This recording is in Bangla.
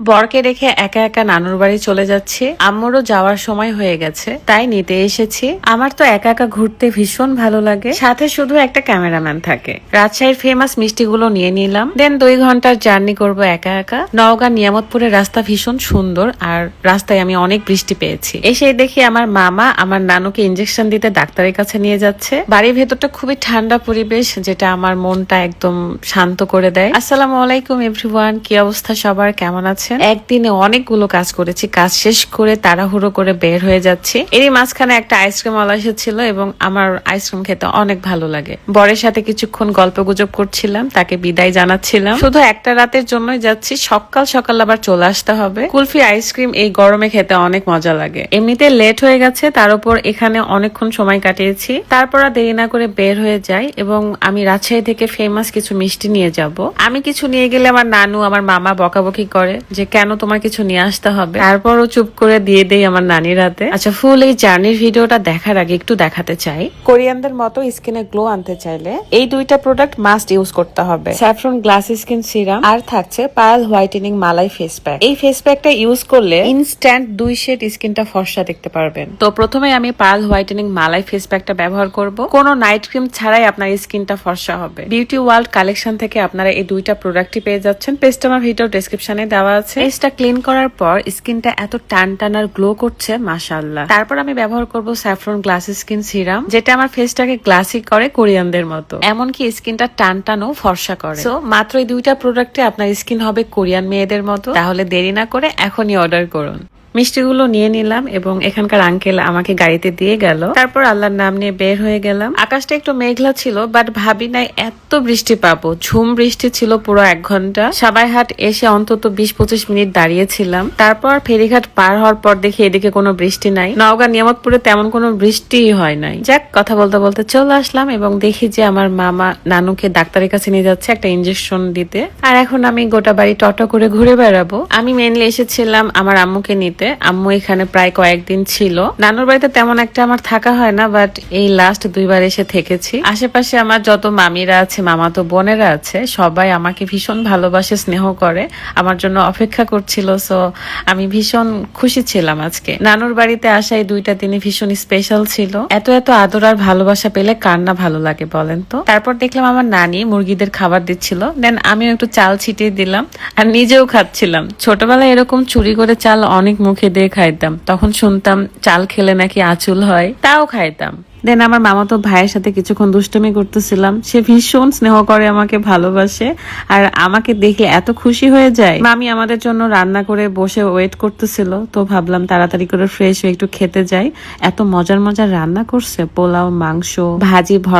বরকে রেখে একা একা নানুর বাড়ি চলে যাচ্ছি। আম্মুরও যাওয়ার সময় হয়ে গেছে, তাই নিতে এসেছি। আমার তো একা একা ঘুরতে ভীষণ ভালো লাগে, সাথে শুধু একটা ক্যামেরাম্যান থাকে। রাজশাহীর ফেমাস মিষ্টিগুলো নিয়ে নিলাম, দেন 2 ঘন্টার জার্নি করব একা একা। নওগাঁ নিয়ামতপুরের রাস্তা ভীষণ সুন্দর, আর রাস্তায় আমি অনেক বৃষ্টি পেয়েছি। এসে দেখি আমার মামা আমার নানুকে ইনজেকশন দিতে ডাক্তারের কাছে নিয়ে যাচ্ছে। বাড়ির ভেতরটা খুবই ঠান্ডা পরিবেশ, যেটা আমার মনটা একদম শান্ত করে দেয়। আসসালামু আলাইকুম এভরিওয়ান, কি অবস্থা সবার, কেমন আছেন? একদিনে অনেকগুলো কাজ করেছি, কাজ শেষ করে তাড়াহুড়ো করে বের হয়ে যাচ্ছি। এরই মাঝখানে একটা আইসক্রিম ওয়ালা এসেছিল এবং আমার আইসক্রিম খেতে অনেক ভালো লাগে। বরের সাথে কিছুক্ষণ গল্প গুজব করছিলাম, তাকে বিদায় জানাচ্ছিলাম। শুধু একটা রাতের জন্যই যাচ্ছি, সকাল সকাল আবার চলে আসতে হবে। কুলফি আইসক্রিম এই গরমে খেতে অনেক মজা লাগে। এমনিতে লেট হয়ে গেছে, তার উপর এখানে অনেকক্ষণ সময় কাটিয়েছি। তারপর আর দেরি না করে বের হয়ে যাই এবং আমি রাজশাহী থেকে ফেমাস কিছু মিষ্টি নিয়ে যাব। আমি কিছু নিয়ে গেলে আমার নানু আমার মামা বকাবকি করে যে কেন তোমার কিছু নিয়ে আসতে হবে, তারপরও চুপ করে দিয়ে দেই আমার নানির হাতে। আচ্ছা, ফুল এই জার্নির ভিডিওটা দেখার আগে একটু দেখাতে চাই, কোরিয়ানদের মতো স্কিনে গ্লো আনতে চাইলে এই 2টা প্রোডাক্ট মাস্ট ইউজ করতে হবে। স্যাফরন গ্লাস স্কিন সিরাম আর থাকছে পার্ল হোয়াইটেনিং মালাই ফেস প্যাক। এই ফেস প্যাকটা ইউজ করলে ইনস্ট্যান্ট 2 শেড স্কিনটা ফর্সা দেখতে পারবেন। তো প্রথমে আমি পার্ল হোয়াইটেনিং মালাই ফেস প্যাকটা ব্যবহার করব। কোনো নাইট ক্রিম ছাড়াই আপনার স্কিনটা ফর্সা হবে। বিউটি ওয়ার্ল্ড কালেকশন থেকে আপনারা এই 2টা প্রোডাক্টই পেয়ে যাচ্ছেন। পেজটা আমার ভিডিও ডেসক্রিপশনে দেওয়া আছে। পেজটা ক্লিন করার পর স্কিনটা এত টান টান আর গ্লো করছে, মাশাআল্লাহ। তারপর আমি ব্যবহার করব স্যাফরন গ্লাস স্কিন সিরাম, যেটা আমার ফেসটাকে গ্লাসি করে কোরিয়ানদের মতো, এমনকি স্কিনটা টান টানও ফর্সা করে। সো মাত্র এই 2টা প্রোডাক্টে আপনার স্কিন হবে কোরিয়ান মেয়েদের মতো। তাহলে দেরি না করে এখনই অর্ডার করুন। মিষ্টিগুলো নিয়ে নিলাম এবং এখানকার আঙ্কেল আমাকে গাড়িতে দিয়ে গেল। তারপর আল্লাহর নাম নিয়ে বের হয়ে গেলাম। আকাশটা একটু মেঘলা ছিল, বাট ভাবি নাই এত বৃষ্টি পাবো। ঝুম বৃষ্টি ছিল পুরো 1 ঘন্টা। সাবাইহাট এসে অন্তত 20-25 মিনিট দাঁড়িয়েছিলাম। তারপর ফেরিঘাট পার হওয়ার পর দেখি এদিকে কোনো বৃষ্টি নাই। নওগাঁ নিয়ামতপুরে তেমন কোনো বৃষ্টিই হয় নাই। যাক, কথা বলতে বলতে চলে আসলাম এবং দেখি যে আমার মামা নানুকে ডাক্তারের কাছে নিয়ে যাচ্ছে একটা ইনজেকশন দিতে। আর এখন আমি গোটা বাড়ি টটো করে ঘুরে বেড়াবো। আমি মেনলি এসেছিলাম আমার আম্মুকে নিতে। আম্মু এখানে প্রায় কয়েকদিন ছিল। নানুর বাড়িতে তেমন একটা আমার থাকা হয় না, বাট এই লাস্ট 2 বার এসে থেকেছি। আশেপাশে আমার যত মামিরা আছে, মামাতো বোনেরা আছে, সবাই আমাকে ভীষণ ভালোবাসে, স্নেহ করে, আমার জন্য অপেক্ষা করছিল। সো আমি ভীষণ খুশি ছিলাম আজকে। নানুর বাড়িতে আসা এই 2টা দিনই ভীষণ স্পেশাল ছিল। এত এত আদর আর ভালোবাসা পেলে কার না ভালো লাগে বলেন তো। তারপর দেখলাম আমার নানি মুরগিদের খাবার দিচ্ছিল, দেন আমিও একটু চাল ছিটিয়ে দিলাম আর নিজেও খাচ্ছিলাম। ছোটবেলায় এরকম চুরি করে চাল অনেক মুখে দিয়ে খাইতাম। তখন শুনতাম চাল খেলে নাকি আঁচুল হয়, তাও খাইতাম। দেন আমার মামাতো ভাইয়ের সাথে কিছুক্ষণ দুষ্টুমি করতেছিলাম। সে ভীষণ স্নেহ করে, আমাকে ভালোবাসে, আর আমাকে দেখলে এত খুশি হয়ে যায়। মামি আমাদের জন্য রান্না করে বসে ওয়েট করতেছিল, তো ভাবলাম তাড়াতাড়ি করে ফ্রেশ হয়ে একটু খেতে যাই। এত মজার মজার রান্না করছে, পোলাও, মাংস, ভাজি, ভর্তা।